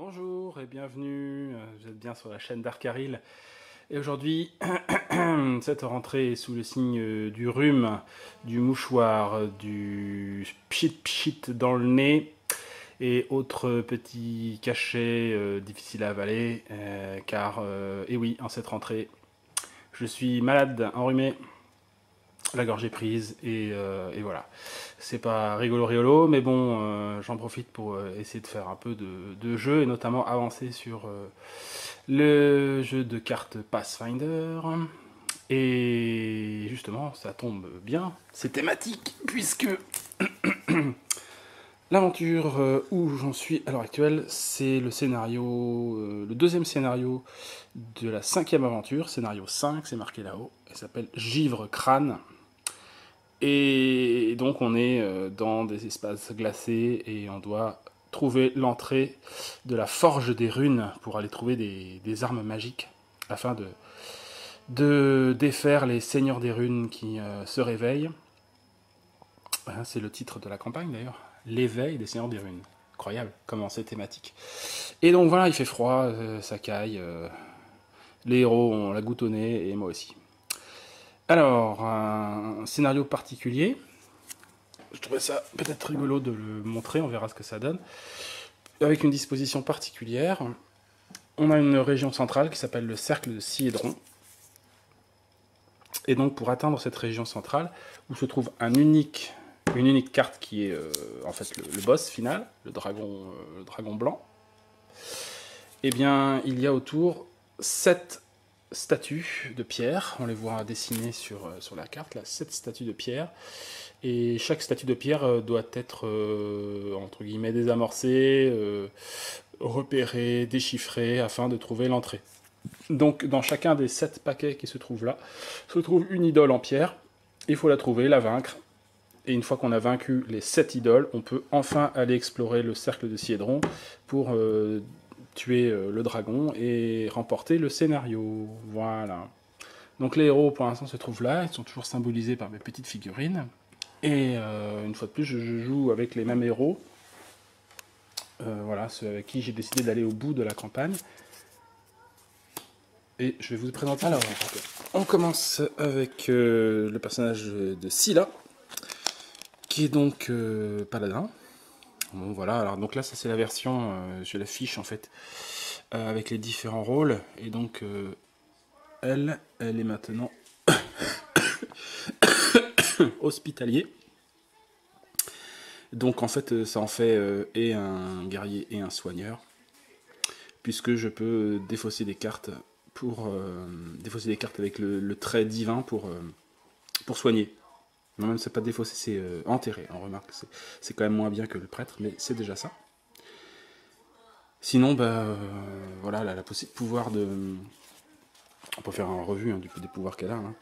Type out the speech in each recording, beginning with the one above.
Bonjour et bienvenue, vous êtes bien sur la chaîne d'Arkaril. Et aujourd'hui, cette rentrée est sous le signe du rhume, du mouchoir, du pchit dans le nez et autres petits cachets difficiles à avaler, car, et oui, en cette rentrée, je suis malade, enrhumé, la gorge est prise et voilà. C'est pas rigolo, mais bon, j'en profite pour essayer de faire un peu de jeu et notamment avancer sur le jeu de cartes Pathfinder. Et justement, ça tombe bien, c'est thématique puisque l'aventure où j'en suis à l'heure actuelle, c'est le scénario, le deuxième scénario de la cinquième aventure, scénario 5, c'est marqué là-haut, il s'appelle Givre Crâne. Et donc on est dans des espaces glacés et on doit trouver l'entrée de la forge des runes pour aller trouver des armes magiques afin de défaire les seigneurs des runes qui se réveillent. C'est le titre de la campagne d'ailleurs, l'éveil des seigneurs des runes. Incroyable, comment c'est thématique. Et donc voilà, il fait froid, ça caille, les héros ont la goutte au nez et moi aussi. Alors, un scénario particulier. Je trouvais ça peut-être rigolo de le montrer, on verra ce que ça donne. Avec une disposition particulière, on a une région centrale qui s'appelle le cercle de Siédron. Et donc pour atteindre cette région centrale, où se trouve une unique carte qui est en fait le boss final, le dragon blanc, eh bien il y a autour 7 statues de pierre, on les voit dessinées sur la carte, là, 7 statues de pierre, et chaque statue de pierre doit être, entre guillemets, désamorcée, repérée, déchiffrée, afin de trouver l'entrée. Donc dans chacun des 7 paquets qui se trouvent là, se trouve une idole en pierre, il faut la trouver, la vaincre, et une fois qu'on a vaincu les 7 idoles, on peut enfin aller explorer le cercle de Siédron pour tuer le dragon et remporter le scénario. Voilà. Donc les héros pour l'instant se trouvent là, ils sont toujours symbolisés par mes petites figurines. Et une fois de plus, je joue avec les mêmes héros. Voilà, ceux avec qui j'ai décidé d'aller au bout de la campagne. Et je vais vous présenter. Alors, on commence avec le personnage de Scylla, qui est donc paladin. Bon, voilà, alors donc là, ça c'est la version, je l'affiche en fait, avec les différents rôles. Et donc, elle est maintenant hospitalier. Donc en fait, ça en fait et un guerrier et un soigneur, puisque je peux défausser des cartes pour défausser des cartes avec le trait divin pour soigner. Non, même c'est pas défausser, c'est enterrer. On remarque, c'est quand même moins bien que le prêtre, mais c'est déjà ça. Sinon, voilà, elle a la pouvoir de... On peut faire un revue des pouvoirs qu'elle a, hein,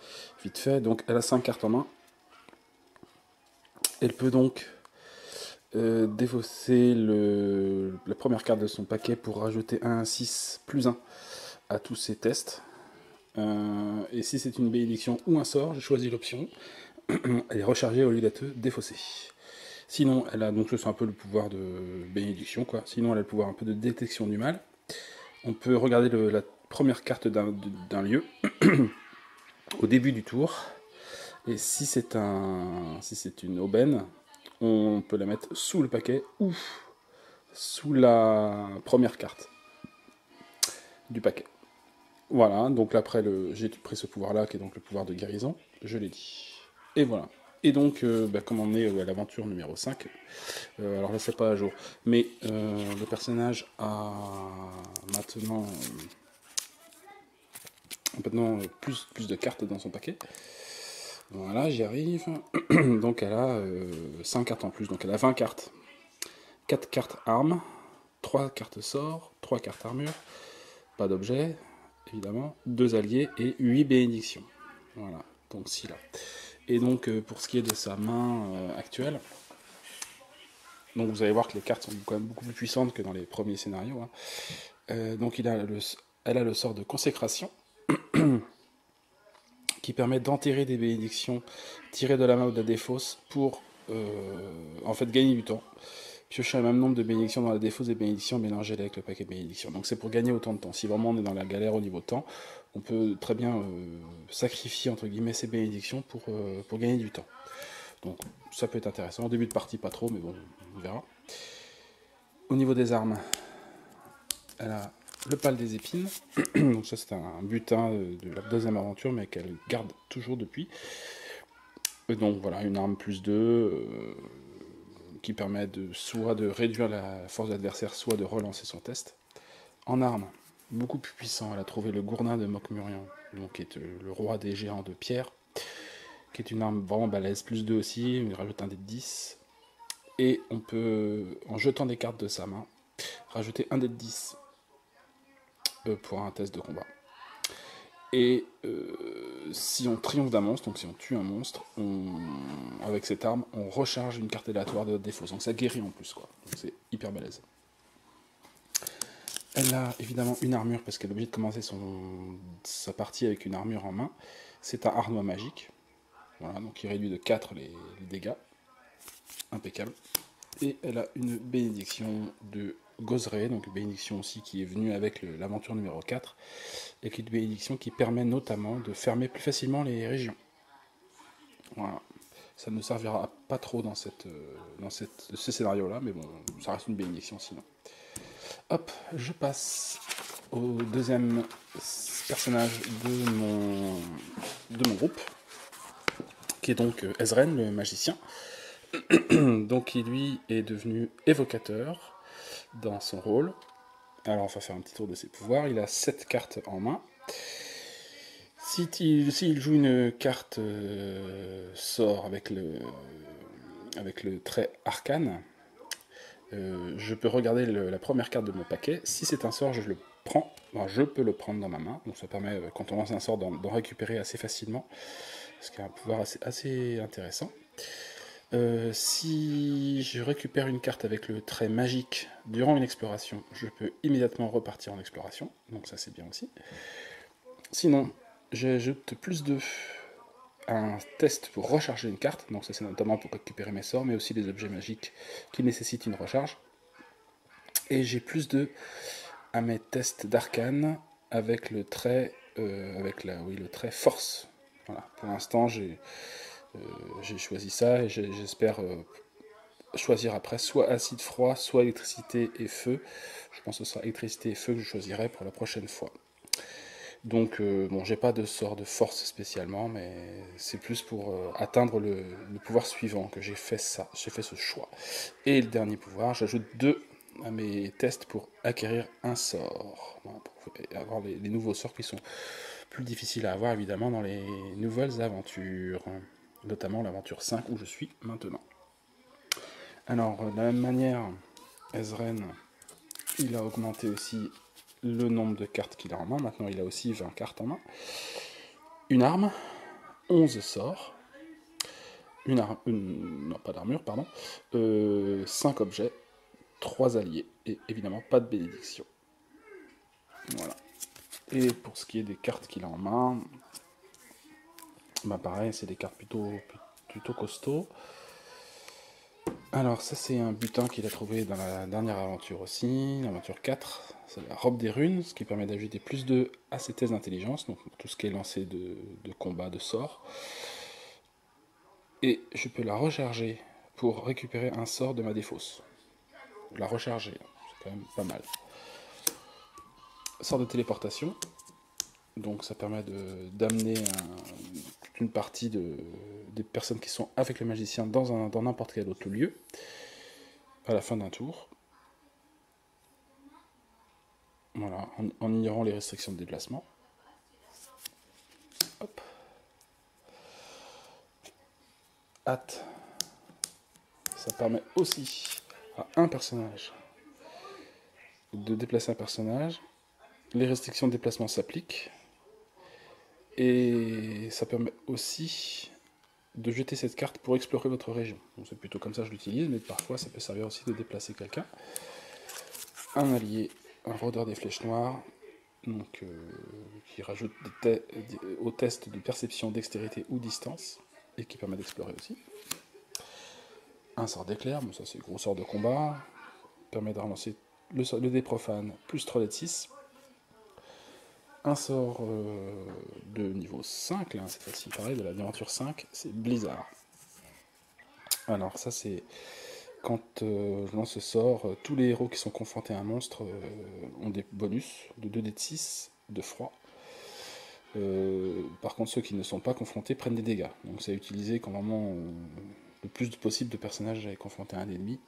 vite fait. Donc elle a 5 cartes en main. Elle peut donc défausser la première carte de son paquet pour rajouter un 6 plus 1 à tous ses tests. Et si c'est une bénédiction ou un sort, je choisis l'option. Elle est rechargée au lieu d'être défaussée. Sinon, elle a donc c'est un peu le pouvoir de bénédiction, quoi. Sinon, elle a le pouvoir un peu de détection du mal. On peut regarder la première carte d'un lieu au début du tour. Et si c'est une aubaine, on peut la mettre sous le paquet ou sous la première carte du paquet. Voilà, donc après j'ai pris ce pouvoir-là, qui est donc le pouvoir de guérison, je l'ai dit. Et voilà. Et donc, comme on est à l'aventure numéro 5, alors là c'est pas à jour, mais le personnage a maintenant plus de cartes dans son paquet. Voilà, j'y arrive. Donc elle a 5 cartes en plus, donc elle a 20 cartes. 4 cartes armes, 3 cartes sorts, 3 cartes armure, pas d'objet, évidemment, 2 alliés et 8 bénédictions. Voilà, donc si là. Et donc pour ce qui est de sa main actuelle, donc vous allez voir que les cartes sont quand même beaucoup plus puissantes que dans les premiers scénarios. Hein. Donc elle a le sort de consécration, qui permet d'enterrer des bénédictions tirées de la main ou de la défausse pour en fait gagner du temps, piocher le même nombre de bénédictions dans la défausse des bénédictions mélangées avec le paquet de bénédictions. Donc c'est pour gagner autant de temps. Si vraiment on est dans la galère au niveau temps, on peut très bien sacrifier entre guillemets ces bénédictions pour gagner du temps. Donc ça peut être intéressant. Au début de partie pas trop, mais bon, on verra. Au niveau des armes, elle a le pal des épines. Donc ça c'est un butin de la deuxième aventure, mais qu'elle garde toujours depuis. Et donc voilà, une arme plus 2 qui permet soit de réduire la force de l'adversaire, soit de relancer son test. En arme, beaucoup plus puissant, elle a trouvé le gourdin de Mokmurian, donc qui est le roi des géants de pierre, qui est une arme vraiment balèze, plus 2 aussi, il rajoute un dé de 10. Et on peut, en jetant des cartes de sa main, rajouter un dé de 10 pour un test de combat. Et si on triomphe d'un monstre, donc si on tue un monstre, avec cette arme, on recharge une carte aléatoire de notre défausse. Donc ça guérit en plus, quoi. Donc c'est hyper balèze. Elle a évidemment une armure, parce qu'elle est obligée de commencer sa partie avec une armure en main. C'est un harnois magique. Voilà, donc il réduit de 4 les dégâts. Impeccable. Et elle a une bénédiction de Gozreh, donc une bénédiction aussi qui est venue avec l'aventure numéro 4, et qui est une bénédiction qui permet notamment de fermer plus facilement les régions. Voilà. Ça ne servira pas trop dans ce scénario-là, mais bon, ça reste une bénédiction sinon. Hop, je passe au deuxième personnage de mon groupe, qui est donc Ezren, le magicien. Donc qui lui est devenu évocateur dans son rôle. Alors on va faire un petit tour de ses pouvoirs. Il a 7 cartes en main. S'il joue une carte sort avec le trait arcane, je peux regarder la première carte de mon paquet. Si c'est un sort, je le prends. Enfin, je peux le prendre dans ma main. Donc ça permet, quand on lance un sort, d'en récupérer assez facilement. Ce qui est un pouvoir assez intéressant. Si je récupère une carte avec le trait magique durant une exploration, je peux immédiatement repartir en exploration, donc ça c'est bien aussi. Sinon, j'ajoute plus 2 à un test pour recharger une carte, donc ça c'est notamment pour récupérer mes sorts, mais aussi les objets magiques qui nécessitent une recharge. Et j'ai plus 2 à mes tests d'arcane avec le trait, le trait force. Voilà, pour l'instant j'ai choisi ça et j'espère choisir après soit acide froid, soit électricité et feu. Je pense que ce sera électricité et feu que je choisirai pour la prochaine fois. Donc bon, j'ai pas de sort de force spécialement, mais c'est plus pour atteindre le pouvoir suivant que j'ai fait ce choix. Et le dernier pouvoir, j'ajoute 2 à mes tests pour acquérir un sort. Voilà, pour avoir les nouveaux sorts qui sont plus difficiles à avoir évidemment dans les nouvelles aventures, notamment l'aventure 5 où je suis maintenant. Alors, de la même manière, Ezren, il a augmenté aussi le nombre de cartes qu'il a en main. Maintenant, il a aussi 20 cartes en main. Une arme, 11 sorts, non, pas d'armure, pardon, 5 objets, 3 alliés, et évidemment pas de bénédiction. Voilà. Et pour ce qui est des cartes qu'il a en main, bah pareil, c'est des cartes plutôt costauds. Alors ça c'est un butin qu'il a trouvé dans la dernière aventure aussi, l'aventure 4, c'est la robe des runes, ce qui permet d'ajouter plus 2 à ses tests d'intelligence, donc tout ce qui est lancé de combat, de sort. Et je peux la recharger pour récupérer un sort de ma défausse. La recharger, c'est quand même pas mal. Sort de téléportation, donc ça permet d'amener une partie des personnes qui sont avec le magicien dans n'importe quel autre lieu, à la fin d'un tour. Voilà, en ignorant les restrictions de déplacement. Hop. Hâte. Ça permet aussi à un personnage de déplacer un personnage. Les restrictions de déplacement s'appliquent. Et ça permet aussi de jeter cette carte pour explorer votre région. Donc c'est plutôt comme ça que je l'utilise, mais parfois ça peut servir aussi de déplacer quelqu'un. Un allié, un rôdeur des flèches noires, donc, qui rajoute au test de perception, dextérité ou distance, et qui permet d'explorer aussi. un sort d'éclair, bon ça c'est gros sort de combat, permet de relancer le dé profane plus 3 dés de 6. Un sort de niveau 5, là, cette fois-ci, pareil, de la aventure 5, c'est Blizzard. Alors ça c'est quand je lance ce sort, tous les héros qui sont confrontés à un monstre ont des bonus de 2 dés de 6 de froid. Par contre ceux qui ne sont pas confrontés prennent des dégâts. Donc c'est utilisé quand vraiment le plus possible de personnages est confronté à un ennemi.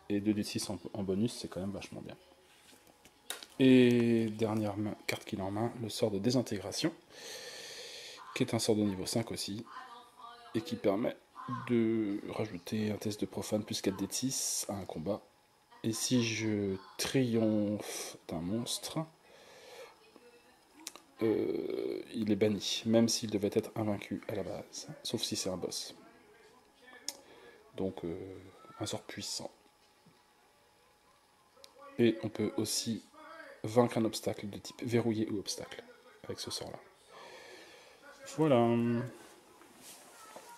Et 2 dés de 6 en bonus, c'est quand même vachement bien. Et dernière carte qu'il a en main, le sort de désintégration, qui est un sort de niveau 5 aussi, et qui permet de rajouter un test de profane plus 4 dés de 6 à un combat. Et si je triomphe d'un monstre, il est banni, même s'il devait être invaincu à la base, sauf si c'est un boss. Donc un sort puissant. Et on peut aussi vaincre un obstacle de type verrouillé ou obstacle avec ce sort là. Voilà.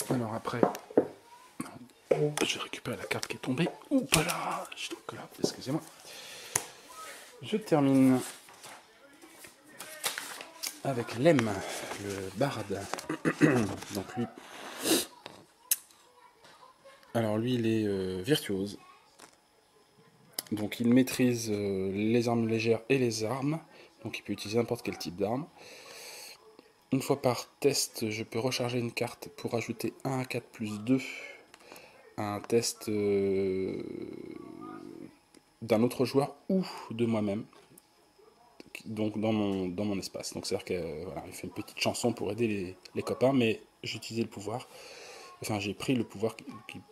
Alors après, je récupère la carte qui est tombée. Ouh là, excusez-moi. Je termine avec Lem, le barde. Donc lui, alors lui il est virtuose. Donc il maîtrise les armes légères et les armes. Donc il peut utiliser n'importe quel type d'arme. Une fois par test, je peux recharger une carte pour ajouter 1 à 4 plus 2 à un test d'un autre joueur ou de moi-même. Donc dans mon espace. Donc c'est-à-dire qu'il voilà, fait une petite chanson pour aider les copains, mais j'ai utilisé le pouvoir. Enfin j'ai pris le pouvoir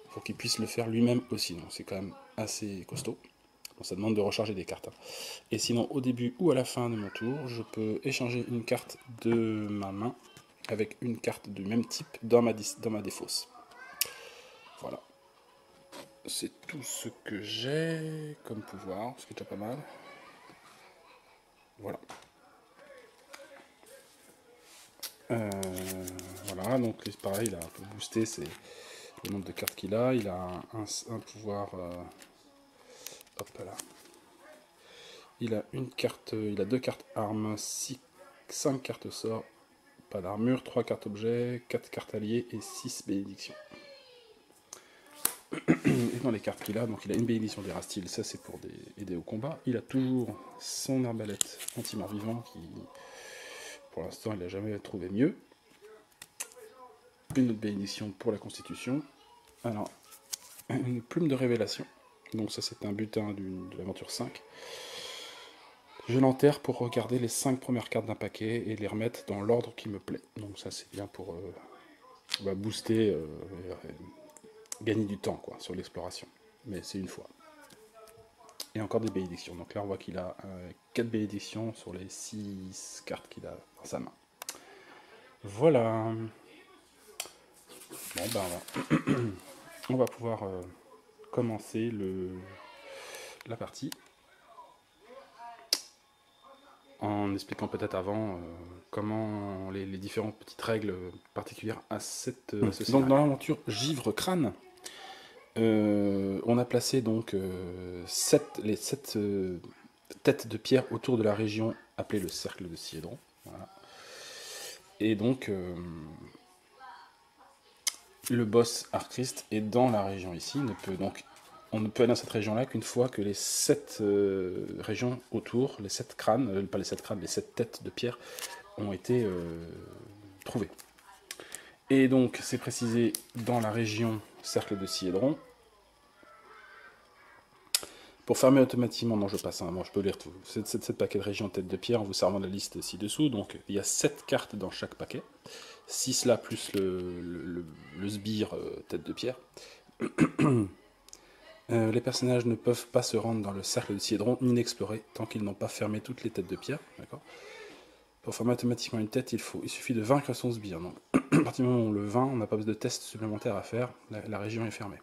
pour qu'il puisse le faire lui-même aussi. Donc c'est quand même assez costaud. Bon, ça demande de recharger des cartes. Et sinon, au début ou à la fin de mon tour, je peux échanger une carte de ma main avec une carte du même type dans ma défausse. Voilà. C'est tout ce que j'ai comme pouvoir, ce qui est déjà pas mal. Voilà. Voilà, donc c'est pareil, il a un peu boosté le nombre de cartes qu'il a. Il a un pouvoir... hop là. Il a une carte, il a 2 cartes armes, 5 cartes sort, pas d'armure, 3 cartes objets, 4 cartes alliées et 6 bénédictions. Et dans les cartes qu'il a, donc il a une bénédiction d'Erastyle, ça c'est pour aider au combat. Il a toujours son arbalète anti-mort vivant qui, pour l'instant, il n'a jamais trouvé mieux. Une autre bénédiction pour la constitution. Alors, une plume de révélation. Donc ça c'est un butin de l'aventure 5. Je l'enterre pour regarder les 5 premières cartes d'un paquet et les remettre dans l'ordre qui me plaît. Donc ça c'est bien pour booster, gagner du temps quoi, sur l'exploration. Mais c'est une fois. Et encore des bénédictions. Donc là on voit qu'il a 4 bénédictions sur les 6 cartes qu'il a dans sa main. Voilà. Bon ben on va pouvoir commencer la partie. En expliquant peut-être avant comment les différentes petites règles particulières à ce scénario. Donc dans l'aventure Givre Crâne, on a placé donc les 7 têtes de pierre autour de la région appelée le cercle de Siédron. Voilà. Et donc le boss Archrist est dans la région ici, on ne peut aller dans cette région-là qu'une fois que les 7 régions autour, les 7 crânes, pas les 7 crânes, les 7 têtes de pierre ont été trouvées. Et donc, c'est précisé dans la région Cercle de Siédron. Pour fermer automatiquement, non je passe, bon, je peux lire tout. 7 paquets de régions têtes de pierre en vous servant la liste ci-dessous. Donc, il y a 7 cartes dans chaque paquet. 6 là, plus le sbire tête de pierre. Les personnages ne peuvent pas se rendre dans le cercle de Siédron ni l'explorer tant qu'ils n'ont pas fermé toutes les têtes de pierre. Pour fermer automatiquement une tête, il suffit de vaincre son sbire. Donc, à partir du moment où on le vainc, on n'a pas besoin de tests supplémentaires à faire, la région est fermée.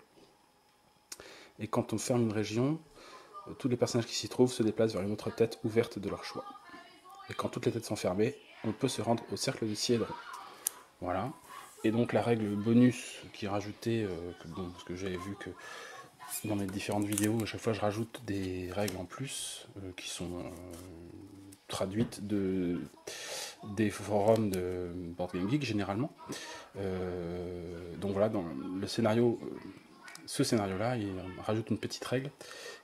Et quand on ferme une région, tous les personnages qui s'y trouvent se déplacent vers une autre tête ouverte de leur choix. Et quand toutes les têtes sont fermées, on peut se rendre au cercle de Siédron. Voilà. Et donc la règle bonus qui est rajoutée, parce que j'avais vu que dans mes différentes vidéos, à chaque fois je rajoute des règles en plus qui sont traduites des forums de Board Game Geek généralement. Donc voilà, dans le scénario, ce scénario-là, il rajoute une petite règle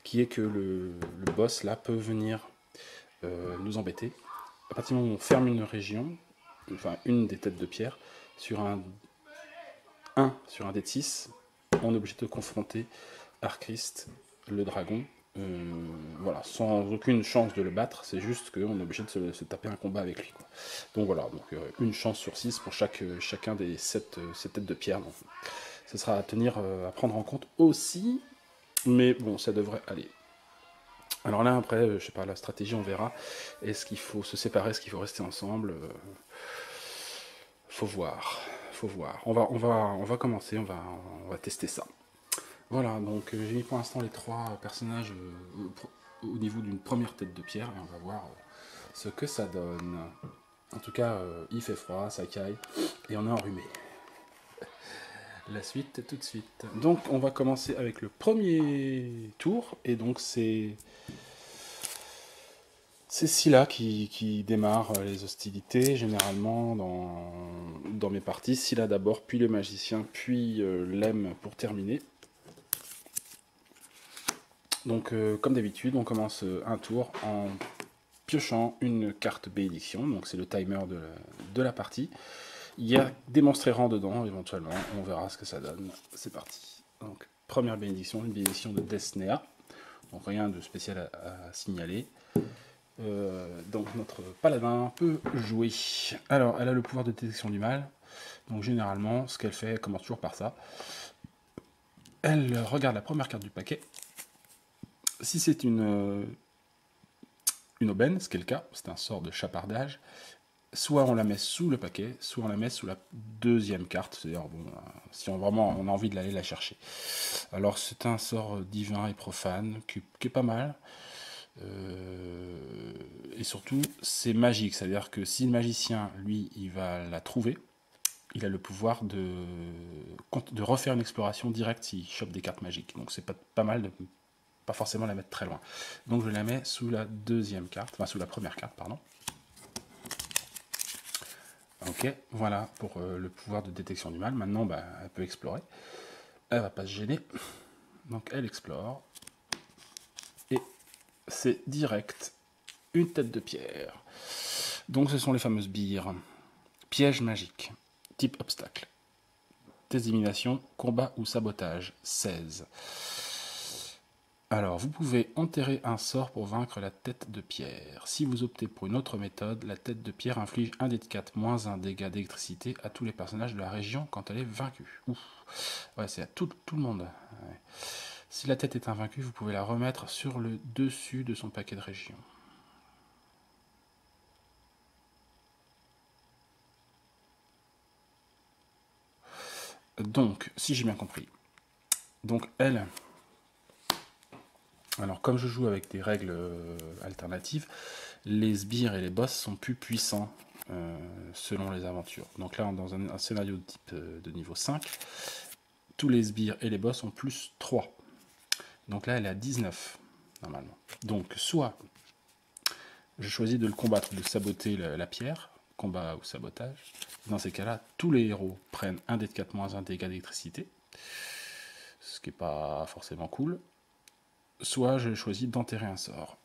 qui est que le boss là peut venir nous embêter. À partir du moment où on ferme une région, enfin une des têtes de pierre, sur un dé de 6, on est obligé de confronter Archrist, le dragon, voilà, sans aucune chance de le battre, c'est juste qu'on est obligé de se taper un combat avec lui, quoi. Donc voilà, donc une chance sur 6 pour chacun des 7 têtes de pierre. Donc, ce sera à tenir, à prendre en compte aussi, mais bon, ça devrait aller. Alors là, après, je sais pas, la stratégie, on verra. Est-ce qu'il faut se séparer, est-ce qu'il faut rester ensemble faut voir, faut voir. On va commencer, on va tester ça. Voilà, donc j'ai mis pour l'instant les 3 personnages au niveau d'une première tête de pierre, et on va voir ce que ça donne. En tout cas, il fait froid, ça caille, et on est enrhumé. La suite tout de suite. Donc on va commencer avec le premier tour, et donc c'est Scylla qui démarre les hostilités, généralement dans mes parties. Scylla d'abord, puis le magicien, puis Lem pour terminer. Donc comme d'habitude, on commence un tour en piochant une carte bénédiction, donc c'est le timer de la partie. Il y a des monstres errants dedans, éventuellement, on verra ce que ça donne. C'est parti. Donc première bénédiction, une bénédiction de Desnea, donc rien de spécial à signaler. Donc notre paladin peut jouer. Alors elle a le pouvoir de détection du mal, donc généralement ce qu'elle fait, elle commence toujours par ça. Elle regarde la première carte du paquet. Si c'est une aubaine, ce qui est le cas, c'est un sort de chapardage, soit on la met sous le paquet, soit on la met sous la deuxième carte, c'est-à-dire bon, si on a envie de l'aller la chercher. Alors c'est un sort divin et profane qui est pas mal. Et surtout c'est magique, c'est-à-dire que si le magicien lui il va la trouver, il a le pouvoir de refaire une exploration directe s'il chope des cartes magiques, donc c'est pas mal de pas forcément la mettre très loin. Donc je la mets sous la deuxième carte, enfin sous la première carte, pardon. Ok, voilà pour le pouvoir de détection du mal. Maintenant, bah, elle peut explorer. Elle va pas se gêner. Donc elle explore. Et c'est direct une tête de pierre. Donc ce sont les fameuses bières. Piège magique. Type obstacle. Désignation, combat ou sabotage. 16. Alors, vous pouvez enterrer un sort pour vaincre la tête de pierre. Si vous optez pour une autre méthode, la tête de pierre inflige 1 dé de 4 moins 1 dégât d'électricité à tous les personnages de la région quand elle est vaincue. Ouf. Ouais, c'est à tout le monde. Ouais. Si la tête est invaincue, vous pouvez la remettre sur le dessus de son paquet de région. Donc, si j'ai bien compris. Donc, elle... Alors, comme je joue avec des règles alternatives, les sbires et les boss sont plus puissants selon les aventures. Donc là, dans un scénario de type de niveau 5, tous les sbires et les boss ont plus 3. Donc là, elle est à 19, normalement. Donc, soit je choisis de le combattre, de saboter la pierre, combat ou sabotage. Dans ces cas-là, tous les héros prennent 1 dé de 4 moins 1 dégât d'électricité, ce qui n'est pas forcément cool. Soit je choisis d'enterrer un sort.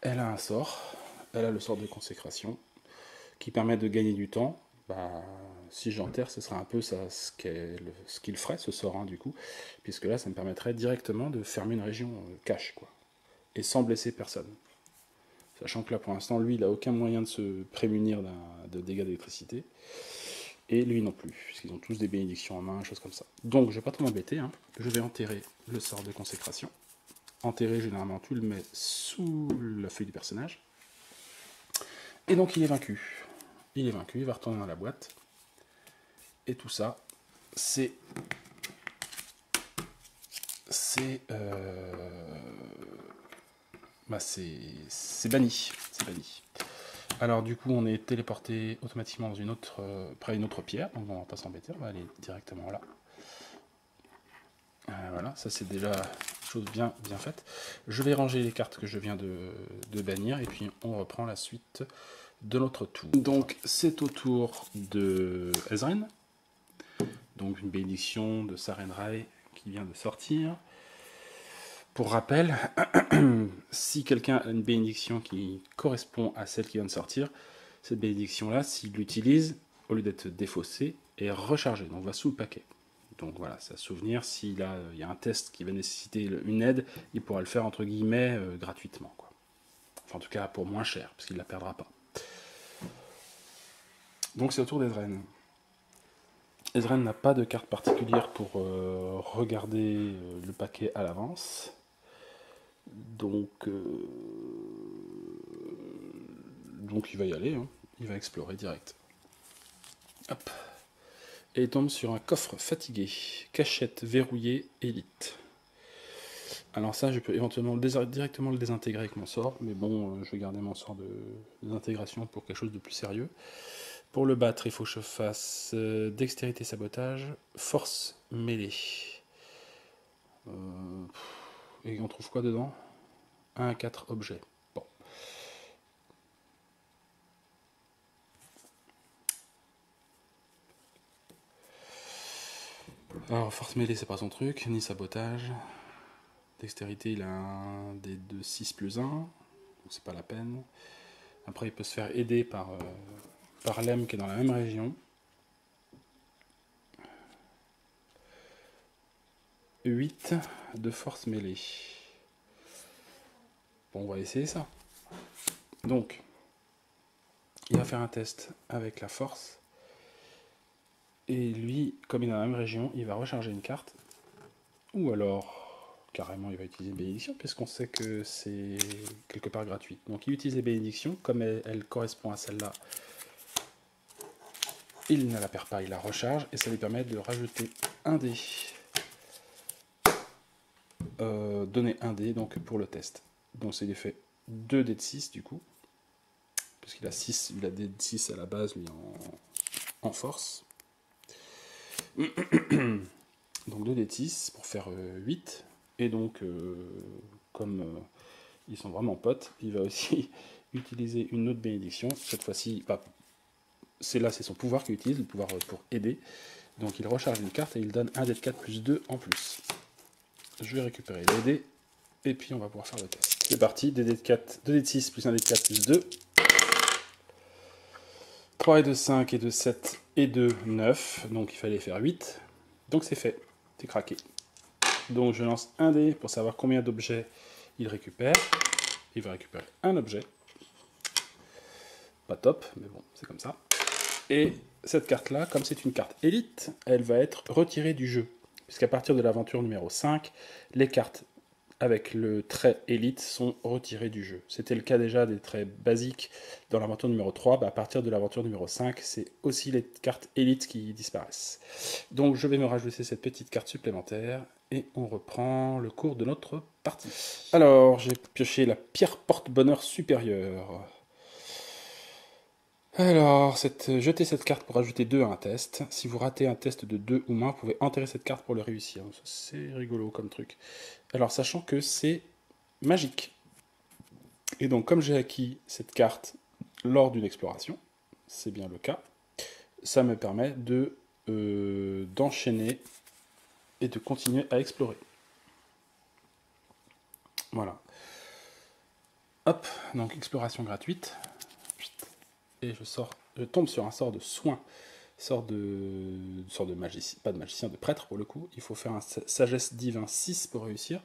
Elle a un sort, elle a le sort de consécration, qui permet de gagner du temps. Bah, si j'enterre, ce sera un peu ça, ce qu'il ferait, ce sort, hein, du coup, puisque là, ça me permettrait directement de fermer une région cache, quoi, et sans blesser personne. Sachant que là, pour l'instant, lui, il n'a aucun moyen de se prémunir de dégâts d'électricité, et lui non plus, puisqu'ils ont tous des bénédictions en main, choses comme ça. Donc, je ne vais pas trop m'embêter, hein. Je vais enterrer le sort de consécration. Enterrer, généralement, tu le mets sous la feuille du personnage. Et donc, il est vaincu. Il est vaincu, il va retourner dans la boîte. Et tout ça, c'est banni. C'est banni. Alors du coup, on est téléporté automatiquement dans une autre, près d'une autre pierre, donc on va pas s'embêter, on va aller directement là. Voilà, ça c'est déjà une chose bien faite. Je vais ranger les cartes que je viens de bannir, et puis on reprend la suite de notre tour. Donc c'est au tour de Ezren, donc une bénédiction de Sarenrae qui vient de sortir. Pour rappel, si quelqu'un a une bénédiction qui correspond à celle qui vient de sortir, cette bénédiction-là, s'il l'utilise, au lieu d'être défaussée, est rechargée, donc va sous le paquet. Donc voilà, c'est à souvenir, s'il y a un test qui va nécessiter une aide, il pourra le faire entre guillemets gratuitement, quoi. Enfin en tout cas pour moins cher, parce qu'il ne la perdra pas. Donc c'est au tour d'Ezren. Ezren n'a pas de carte particulière pour regarder le paquet à l'avance. Donc il va y aller, hein. Il va explorer direct. Hop. Et il tombe sur un coffre fatigué. Cachette verrouillée élite. Alors ça, je peux éventuellement directement le désintégrer avec mon sort, mais bon, je vais garder mon sort de désintégration pour quelque chose de plus sérieux. Pour le battre, il faut que je fasse dextérité sabotage, force mêlée. Et on trouve quoi dedans? 1 à 4 objets. Bon. Alors, force mêlée, c'est pas son truc, ni sabotage. Dextérité, il a un des de 6 plus 1, donc c'est pas la peine. Après, il peut se faire aider par Lem qui est dans la même région. 8 de force mêlée. Bon, on va essayer ça. Donc, il va faire un test avec la force. Et lui, comme il est dans la même région, il va recharger une carte. Ou alors, carrément, il va utiliser une bénédiction, puisqu'on sait que c'est quelque part gratuit. Donc, il utilise les bénédictions. Comme elle correspond à celle-là, il ne la perd pas, il la recharge. Et ça lui permet de rajouter un dé. Donner un dé donc, pour le test. Donc, c'est l'effet 2 dés de 6, du coup. Parce qu'il a 6, il a des 6 à la base, lui, en force. Donc 2 dés de 6 pour faire 8. Et donc, comme ils sont vraiment potes, il va aussi utiliser une autre bénédiction. Cette fois-ci, c'est son pouvoir qu'il utilise, le pouvoir pour aider. Donc il recharge une carte et il donne un dé de 4 plus 2 en plus. Je vais récupérer les dés, et puis on va pouvoir faire le test. C'est parti, 2 dés de 6 plus 1 dé de 4 plus 2. 3 et 2, 5 et 2, 7 et 2, 9. Donc il fallait faire 8. Donc c'est fait, c'est craqué. Donc je lance un dé pour savoir combien d'objets il récupère. Il va récupérer un objet. Pas top, mais bon, c'est comme ça. Et cette carte-là, comme c'est une carte élite, elle va être retirée du jeu. Puisqu'à partir de l'aventure numéro 5, les cartes avec le trait élite sont retirées du jeu. C'était le cas déjà des traits basiques dans l'aventure numéro 3. À partir de l'aventure numéro 5, c'est aussi les cartes élites qui disparaissent. Donc je vais me rajouter cette petite carte supplémentaire et on reprend le cours de notre partie. Alors, j'ai pioché la pierre porte-bonheur supérieure. Alors, jetez cette carte pour ajouter 2 à un test. Si vous ratez un test de 2 ou moins, vous pouvez enterrer cette carte pour le réussir. C'est rigolo comme truc. Alors, sachant que c'est magique. Et donc, comme j'ai acquis cette carte lors d'une exploration, c'est bien le cas, ça me permet d'enchaîner et de continuer à explorer. Voilà. Hop, donc exploration gratuite. Et je tombe sur un sort de soin, sort de magicien, pas de magicien, de prêtre pour le coup. Il faut faire un sagesse divin 6 pour réussir.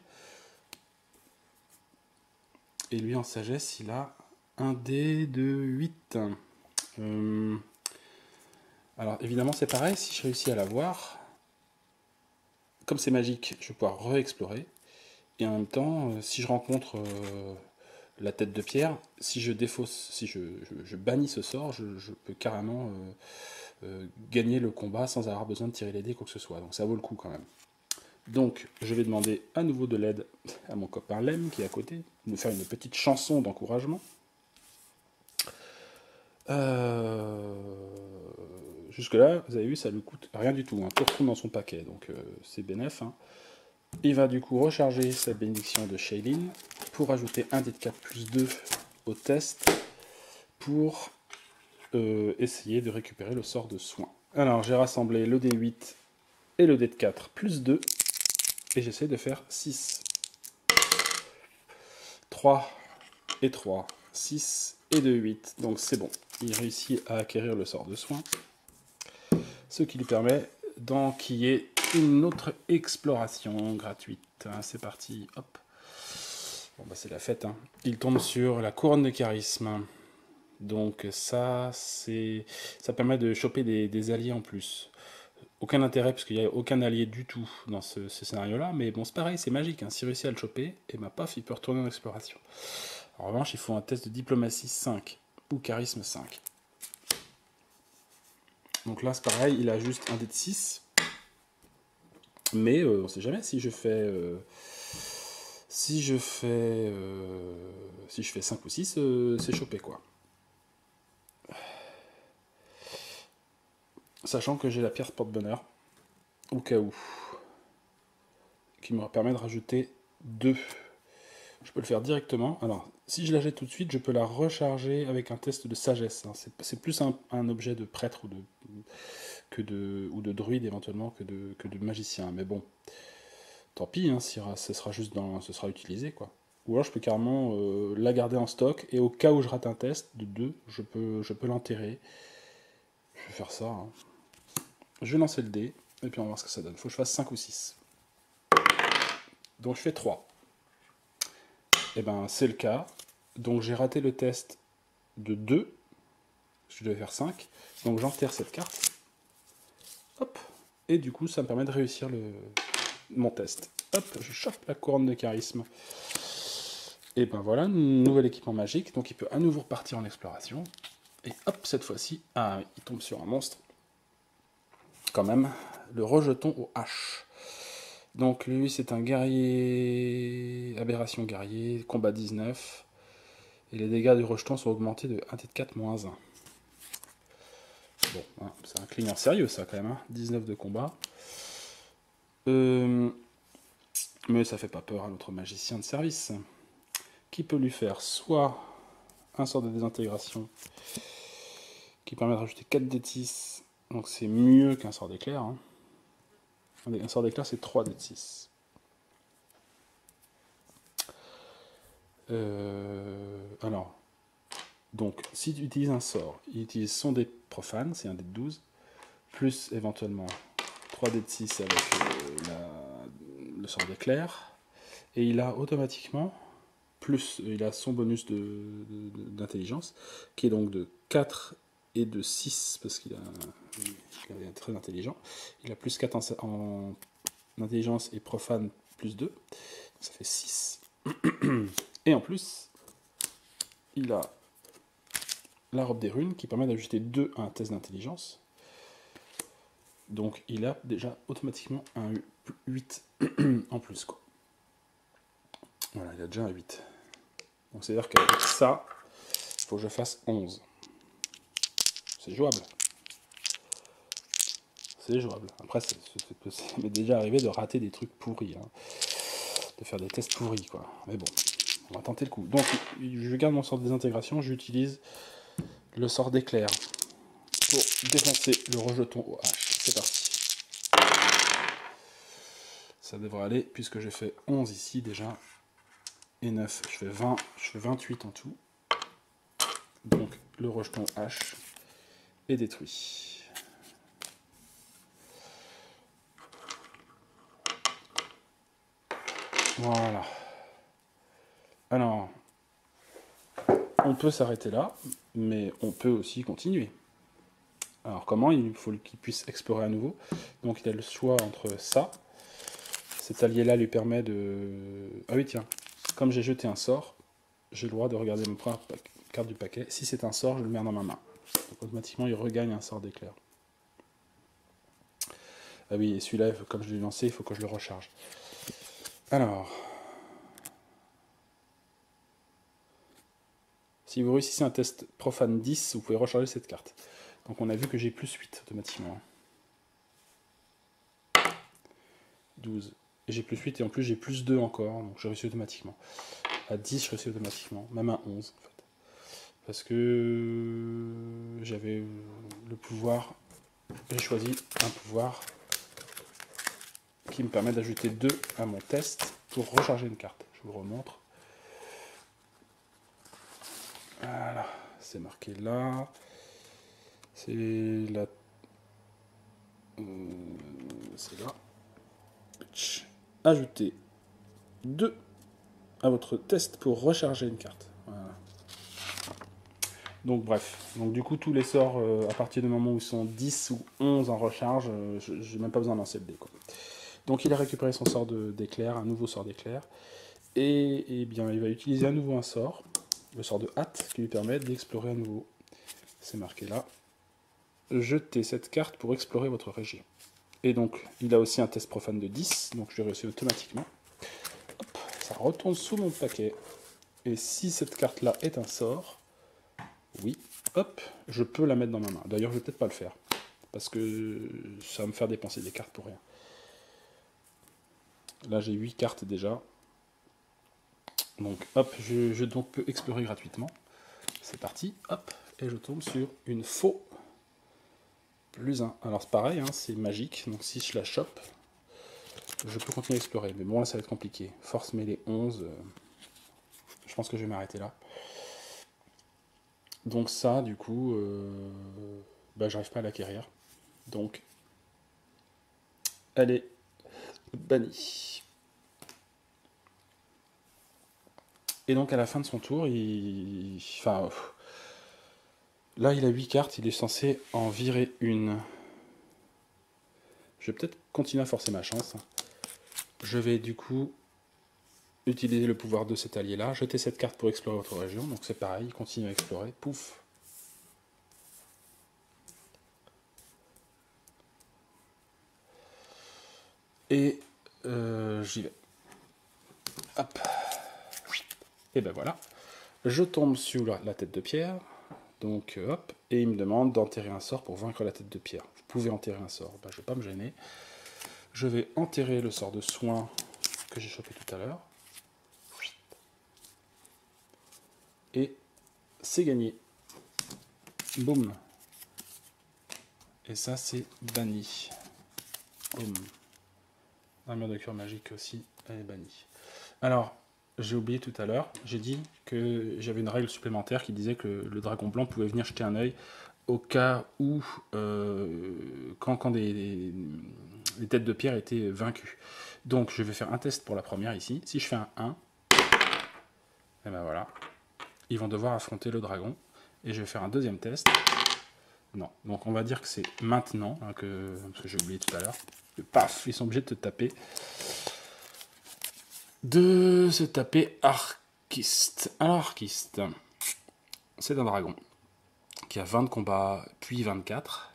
Et lui en sagesse, il a un dé de 8. Alors évidemment c'est pareil, si je réussis à l'avoir, comme c'est magique, je vais pouvoir re-explorer. Et en même temps, si je rencontre la tête de pierre, si je défausse, si je bannis ce sort, je peux carrément gagner le combat sans avoir besoin de tirer les dés, quoi que ce soit. Donc ça vaut le coup quand même. Donc je vais demander à nouveau de l'aide à mon copain Lem qui est à côté, de me faire une petite chanson d'encouragement. Jusque-là, vous avez vu, ça lui coûte rien du tout. Tout retourne dans son paquet, donc c'est bénef. Hein. Il va du coup recharger sa bénédiction de Shailene pour ajouter un dé de 4 plus 2 au test pour essayer de récupérer le sort de soin. Alors, j'ai rassemblé le D8 et le dé de 4 plus 2 et j'essaie de faire 6. 3 et 3, 6 et 2, 8. Donc c'est bon. Il réussit à acquérir le sort de soin. Ce qui lui permet d'enquiller une autre exploration gratuite. Hein, c'est parti. Hop. Bon bah c'est la fête. Hein. Il tombe sur la couronne de charisme. Donc ça permet de choper des alliés en plus. Aucun intérêt parce qu'il n'y a aucun allié du tout dans ce scénario-là. Mais bon c'est pareil, c'est magique. Hein. S'il réussit à le choper, et bah paf, il peut retourner en exploration. En revanche, il faut un test de diplomatie 5 ou charisme 5. Donc là, c'est pareil, il a juste un dé de 6. Mais on ne sait jamais si je fais... si je fais 5 ou 6, c'est chopé, quoi. Sachant que j'ai la pierre porte-bonheur, au cas où, qui me permet de rajouter 2. Je peux le faire directement. Alors, si je la jette tout de suite, je peux la recharger avec un test de sagesse. Hein. C'est plus un objet de prêtre ou de druide éventuellement que de magicien. Mais bon, tant pis, hein, ce sera juste ce sera utilisé, quoi. Ou alors je peux carrément la garder en stock et au cas où je rate un test de 2, je peux l'enterrer. Je vais faire ça. Hein. Je vais lancer le dé et puis on va voir ce que ça donne. Il faut que je fasse 5 ou 6. Donc je fais 3. Et ben c'est le cas. Donc j'ai raté le test de 2. Je devais faire 5. Donc j'enterre cette carte. Hop. Et du coup ça me permet de réussir mon test. Hop, je chope la couronne de charisme. Et ben voilà, nouvel équipement magique. Donc il peut à nouveau repartir en exploration. Et hop, cette fois-ci, il tombe sur un monstre. Quand même, le rejeton au H. Donc lui, c'est un guerrier, aberration guerrier, combat 19. Et les dégâts du rejeton sont augmentés de 1 de 4 moins 1. Bon, hein, c'est un cligneur sérieux ça quand même, hein. 19 de combat. Mais ça fait pas peur à notre magicien de service. Qui peut lui faire soit un sort de désintégration qui permet de rajouter 4 d 6. Donc c'est mieux qu'un sort d'éclair. Hein. Un sort d'éclair c'est 3 d 6. Alors, donc si tu utilises un sort, il utilise son dé profane, c'est un dé de 12, plus éventuellement 3 d 6 avec le sort d'éclair, et il a automatiquement, plus il a son bonus d'intelligence, qui est donc de 4 et de 6, parce qu'il est très intelligent. Il a plus 4 en intelligence et profane plus 2, donc ça fait 6. Et en plus, il a la robe des runes qui permet d'ajouter 2 à un test d'intelligence. Donc il a déjà automatiquement un 8 en plus, quoi. Voilà, il a déjà un 8. Donc c'est-à-dire qu'avec ça, il faut que je fasse 11. C'est jouable. C'est jouable. Après, ça m'est déjà arrivé de rater des trucs pourris. Hein. De faire des tests pourris, quoi. Mais bon, on va tenter le coup. Donc, je garde mon sort de désintégration. J'utilise le sort d'éclair pour défoncer le rejeton au H. C'est parti. Ça devrait aller, puisque j'ai fait 11 ici déjà. Et 9. Je fais 20. Je fais 28 en tout. Donc, le rejeton H est détruit. Voilà. Alors, on peut s'arrêter là, mais on peut aussi continuer. Alors comment? Il faut qu'il puisse explorer à nouveau. Donc il a le choix entre ça. Cet allié-là lui permet de... Ah oui, tiens. Comme j'ai jeté un sort, j'ai le droit de regarder mon première carte du paquet. Si c'est un sort, je le mets dans ma main. Donc automatiquement, il regagne un sort d'éclair. Ah oui, et celui-là, comme je l'ai lancé, il faut que je le recharge. Alors... Si vous réussissez un test profane 10, vous pouvez recharger cette carte. Donc on a vu que j'ai plus 8 automatiquement. 12. Et j'ai plus 8 et en plus j'ai plus 2 encore, donc je réussis automatiquement. À 10, je réussis automatiquement, même à 11 en fait. Parce que j'avais le pouvoir, j'ai choisi un pouvoir qui me permet d'ajouter 2 à mon test pour recharger une carte. Je vous le remontre. Voilà, c'est marqué là. C'est la... c'est là. Ajoutez 2 à votre test pour recharger une carte. Voilà. Donc bref, donc du coup tous les sorts à partir du moment où ils sont 10 ou 11 en recharge, j'ai même pas besoin d'en le dé quoi. Donc il a récupéré son sort d'éclair, un nouveau sort d'éclair, et bien il va utiliser à nouveau un sort, le sort de hâte, qui lui permet d'explorer à nouveau. C'est marqué là. Jetez cette carte pour explorer votre région. Et donc il a aussi un test profane de 10, donc je l'ai réussi automatiquement. Hop, ça retourne sous mon paquet. Et si cette carte-là est un sort, oui, hop, je peux la mettre dans ma main. D'ailleurs, je vais peut-être pas le faire, parce que ça va me faire dépenser des cartes pour rien. Là, j'ai 8 cartes déjà. Donc, hop, je donc peux explorer gratuitement. C'est parti, hop, et je tombe sur une faux plus 1. Alors, c'est pareil, hein, c'est magique, donc si je la chope, je peux continuer à explorer. Mais bon, là, ça va être compliqué. Force mêlée 11, je pense que je vais m'arrêter là. Donc ça, du coup, j'arrive pas à l'acquérir. Donc, elle est bannie. Et donc, à la fin de son tour, là, il a 8 cartes, il est censé en virer une. Je vais peut-être continuer à forcer ma chance. Je vais, du coup, utiliser le pouvoir de cet allié-là, jeter cette carte pour explorer votre région. Donc, c'est pareil, il continue à explorer. Pouf. Et j'y vais. Hop. Et ben voilà. Je tombe sur la tête de pierre. Donc hop. Et il me demande d'enterrer un sort pour vaincre la tête de pierre. Vous pouvez enterrer un sort. Ben, je ne vais pas me gêner. Je vais enterrer le sort de soin que j'ai chopé tout à l'heure. Et c'est gagné. Boum. Et ça, c'est banni. Boum. Armure de cœur magique aussi, elle est bannie. Alors, j'ai oublié tout à l'heure, j'ai dit que j'avais une règle supplémentaire qui disait que le dragon blanc pouvait venir jeter un œil au cas où, quand les têtes de pierre étaient vaincues. Donc, je vais faire un test pour la première ici. Si je fais un 1, et ben voilà, ils vont devoir affronter le dragon. Et je vais faire un deuxième test. Non, donc on va dire que c'est maintenant, hein, parce que j'ai oublié tout à l'heure. Paf, ils sont obligés de te taper. De se taper Arquiste. Alors Arquiste, c'est un dragon qui a 20 de combat, puis 24.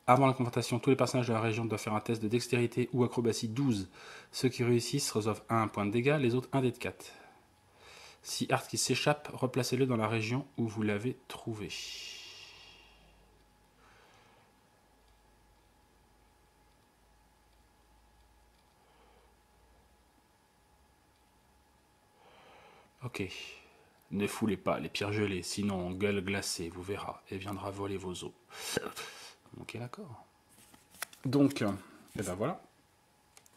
Avant la confrontation, tous les personnages de la région doivent faire un test de dextérité ou acrobatie 12. Ceux qui réussissent reçoivent 1 point de dégâts, les autres 1 dé de 4. Si Arquiste s'échappe, replacez-le dans la région où vous l'avez trouvé. Ok. Ne foulez pas les pierres gelées, sinon gueule glacée, vous verra, et viendra voler vos os. Ok, d'accord. Donc, et ben voilà.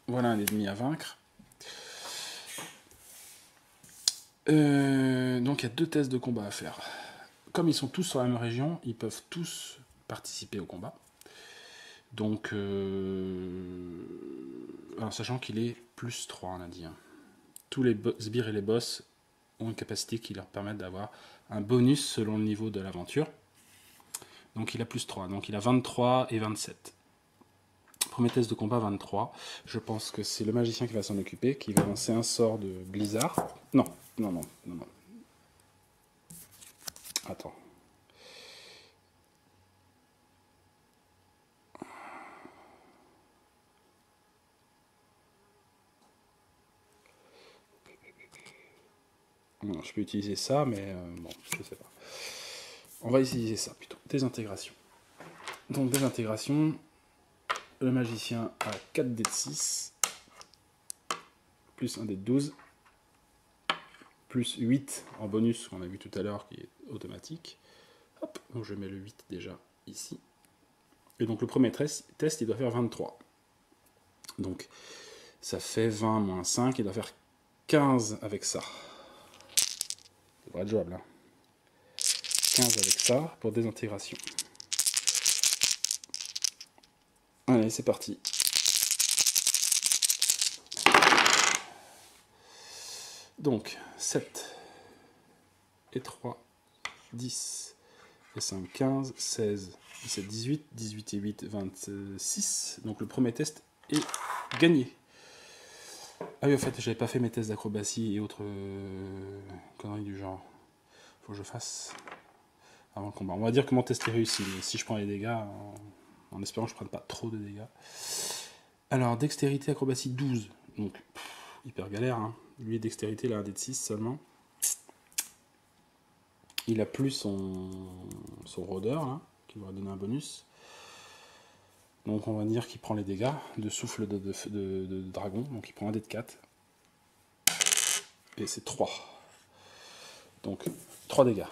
Voilà un ennemi à vaincre. Donc il y a 2 tests de combat à faire. Comme ils sont tous sur la même région, ils peuvent tous participer au combat. Donc, alors, sachant qu'il est plus 3, on a dit. Hein. Tous les sbires et les boss ont une capacité qui leur permet d'avoir un bonus selon le niveau de l'aventure. Donc il a plus 3, donc il a 23 et 27. Premier test de combat 23. Je pense que c'est le magicien qui va s'en occuper, qui va lancer un sort de blizzard. Non. Attends. Non, je peux utiliser ça, mais bon, je sais pas. On va utiliser ça plutôt. Désintégration. Donc désintégration, le magicien a 4 dés de 6, plus 1 dé de 12, plus 8 en bonus qu'on a vu tout à l'heure qui est automatique. Hop, donc je mets le 8 déjà ici. Et donc le premier test, il doit faire 23. Donc ça fait 20 moins 5, il doit faire 15 avec ça. Ça devrait être jouable. Hein. 15 avec ça pour désintégration. Allez, c'est parti. Donc 7 et 3, 10 et 5, 15, 16, 17, 18, 18 et 8, 26. Donc le premier test est gagné. Ah oui, en fait, j'avais pas fait mes tests d'acrobatie et autres conneries du genre. Faut que je fasse avant le combat. On va dire que mon test est réussi, mais si je prends les dégâts, en espérant que je prenne pas trop de dégâts. Alors, dextérité, acrobatie 12. Donc, hyper galère. Hein. Lui, dextérité, il a un dé de 6 seulement. Il a plus son rôdeur, hein, qui va donner un bonus. Donc on va dire qu'il prend les dégâts de souffle de dragon. Donc il prend un dé de 4. Et c'est 3. Donc 3 dégâts.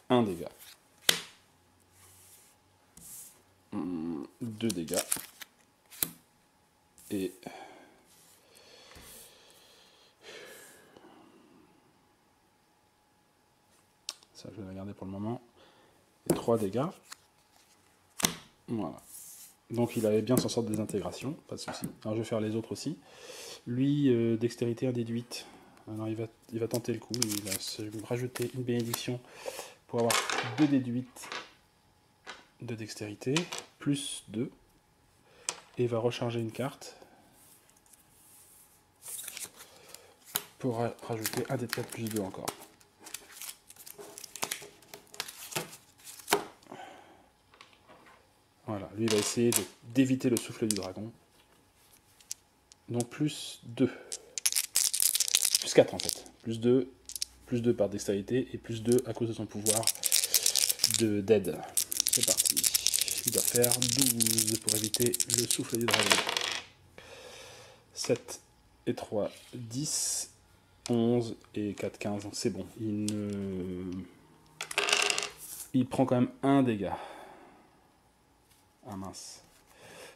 1 dégât. 2 dégâts. Et... ça, je vais la garder pour le moment. Et 3 dégâts. Voilà. Donc il avait bien s'en sortir des intégrations, pas de souci. Alors je vais faire les autres aussi. Lui, dextérité 1 dé de 8. Alors il va tenter le coup. Il va se rajouter une bénédiction pour avoir 2 dé de 8 de dextérité, plus 2. Et il va recharger une carte pour rajouter un dé de 4 plus 2 encore. Voilà, lui il va essayer d'éviter le souffle du dragon. Donc plus 2. Plus 4 en fait. Plus 2 par dextérité et plus 2 à cause de son pouvoir d'aide. C'est parti. Il doit faire 12 pour éviter le souffle du dragon. 7 et 3, 10, 11 et 4, 15. Donc c'est bon. Il prend quand même un dégât. Ah mince.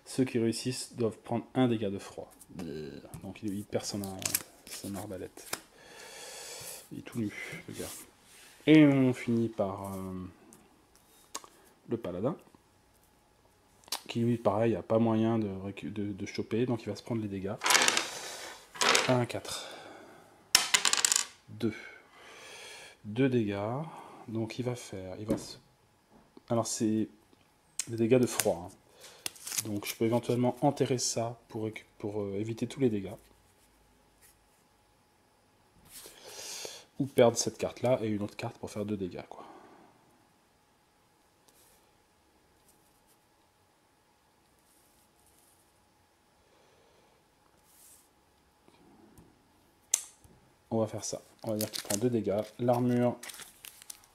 Ceux qui réussissent doivent prendre un dégât de froid. Donc il perd son arbalète. Il est tout nu, le gars. Et on finit par le paladin. Qui lui, pareil, n'a pas moyen de choper. Donc il va se prendre les dégâts. 1, 4. 2. 2 dégâts. Donc il va faire... Alors c'est des dégâts de froid. Hein. Donc je peux éventuellement enterrer ça pour éviter tous les dégâts. Ou perdre cette carte-là et une autre carte pour faire 2 dégâts, quoi. On va faire ça. On va dire qu'il prend 2 dégâts. L'armure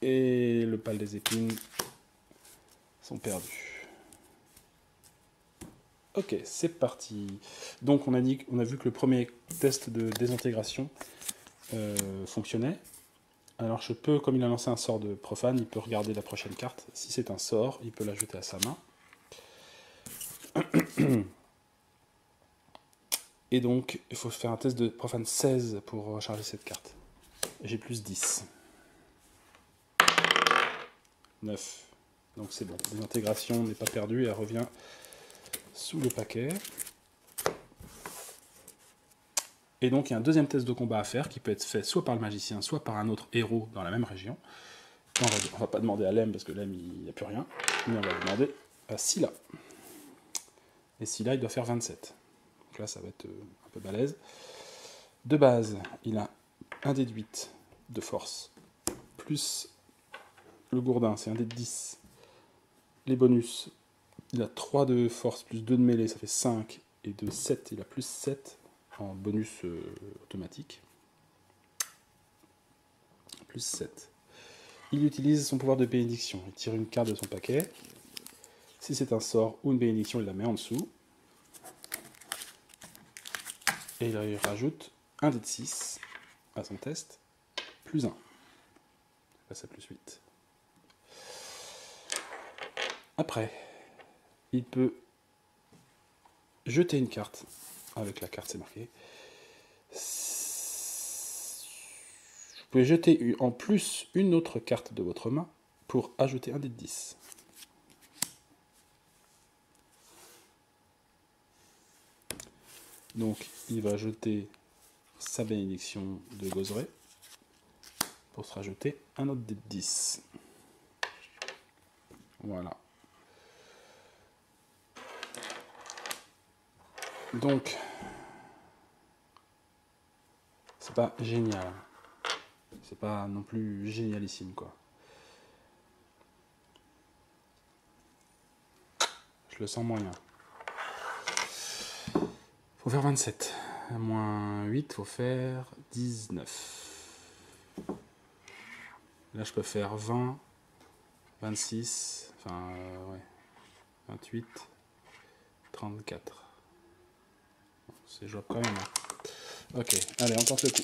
et le pal des épines sont perdus. Ok, c'est parti. Donc on a vu que le premier test de désintégration fonctionnait. Alors je peux, comme il a lancé un sort de profane, il peut regarder la prochaine carte. Si c'est un sort, il peut l'ajouter à sa main. Et donc, il faut faire un test de profane 16 pour recharger cette carte. J'ai plus 10. 9. Donc c'est bon. L'intégration n'est pas perdue et elle revient sous le paquet. Et donc il y a un deuxième test de combat à faire qui peut être fait soit par le magicien, soit par un autre héros dans la même région. On va pas demander à Lem parce que Lem il n'y a plus rien. Mais on va demander à Scylla. Et Scylla il doit faire 27. Donc là ça va être un peu balèze. De base, il a un dé de 8 de force, plus le gourdin, c'est un dé de 10. Les bonus, il a 3 de force, plus 2 de mêlée, ça fait 5. Et de 7, il a plus 7 en bonus automatique. plus 7. Il utilise son pouvoir de bénédiction. Il tire une carte de son paquet. Si c'est un sort ou une bénédiction, il la met en dessous. Et il rajoute un dé de 6 à son test, plus 1. Il passe à plus 8. Après, il peut jeter une carte. Avec la carte, c'est marqué. Vous pouvez jeter en plus une autre carte de votre main pour ajouter un dé de 10. Donc, il va jeter sa bénédiction de Gozerey pour se rajouter un autre dé de 10. Voilà. Donc, c'est pas génial. C'est pas non plus génialissime, quoi. Je le sens moyen. Faut faire 27. Moins 8, faut faire 19. Là, je peux faire 20, 26, enfin, ouais, 28, 34. Bon, c'est jouable quand même. Hein. Ok, allez, on tente le coup.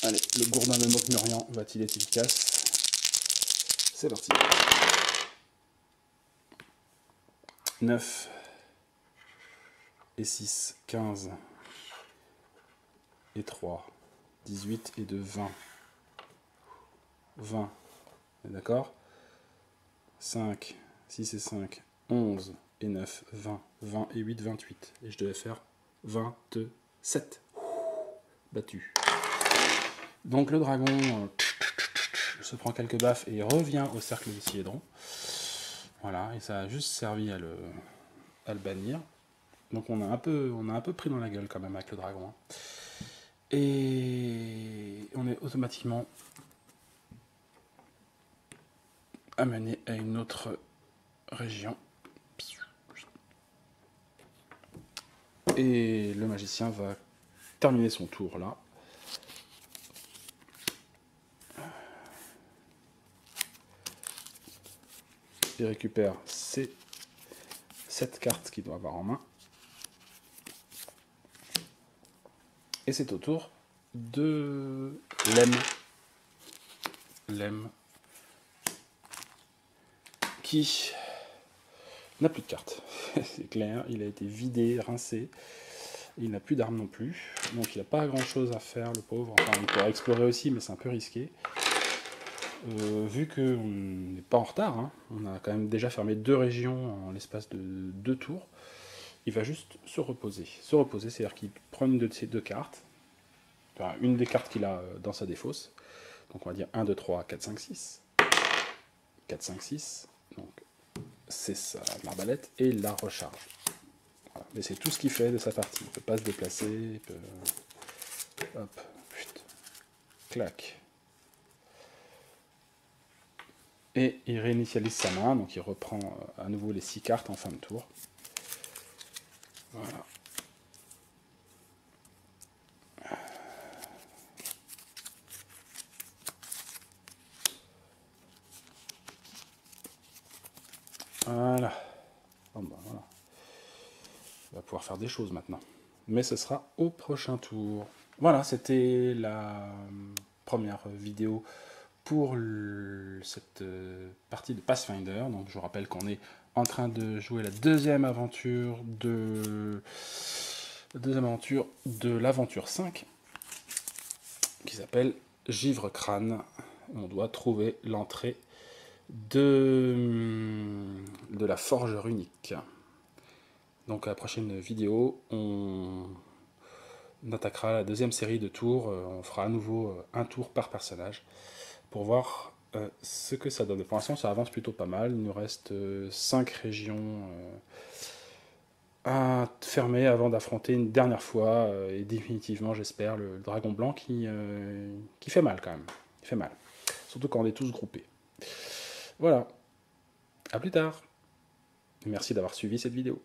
Allez, le gourdin de Mokmurian va-t-il être efficace? C'est parti. 9 et 6, 15 et 3, 18 et 2, 20. 20, d'accord? 5, 6 et 5, 11 et 9, 20, 20 et 8, 28. Et je devais faire 27. Battu. Donc le dragon se prend quelques baffes et revient au cercle de Siédron. Voilà, et ça a juste servi à le bannir. Donc on a un peu pris dans la gueule quand même avec le dragon. Hein. Et on est automatiquement amené à une autre région. Et le magicien va terminer son tour là. Il récupère ces 7 cartes qu'il doit avoir en main. Et c'est au tour de Lem. Lem. Qui n'a plus de cartes. C'est clair, il a été vidé, rincé. Il n'a plus d'armes non plus. Donc il n'a pas grand chose à faire, le pauvre. Enfin, il pourrait explorer aussi, mais c'est un peu risqué. Vu qu'on n'est pas en retard, hein, on a quand même déjà fermé 2 régions en l'espace de 2 tours, il va juste se reposer. Se reposer, c'est-à-dire qu'il prend une de ces 2 cartes, enfin une des cartes qu'il a dans sa défausse, donc on va dire 1, 2, 3, 4, 5, 6. 4, 5, 6, donc c'est sa l'arbalète, et il la recharge. Voilà. Mais c'est tout ce qu'il fait de sa partie, il ne peut pas se déplacer, il peut... Hop, putain, clac. Et il réinitialise sa main, donc il reprend à nouveau les 6 cartes en fin de tour. Voilà. Voilà. Bon, ben, voilà. Il va pouvoir faire des choses maintenant. Mais ce sera au prochain tour. Voilà, c'était la première vidéo pour cette partie de Pathfinder. Donc je vous rappelle qu'on est en train de jouer la deuxième aventure de l'aventure 5 qui s'appelle Givre Crâne. On doit trouver l'entrée de la forge runique. Donc à la prochaine vidéo, on attaquera la deuxième série de tours. On fera à nouveau un tour par personnage pour voir ce que ça donne. Pour l'instant, ça avance plutôt pas mal. Il nous reste 5 régions à fermer avant d'affronter une dernière fois et définitivement, j'espère, le dragon blanc qui fait mal quand même. Il fait mal. Surtout quand on est tous groupés. Voilà. À plus tard. Merci d'avoir suivi cette vidéo.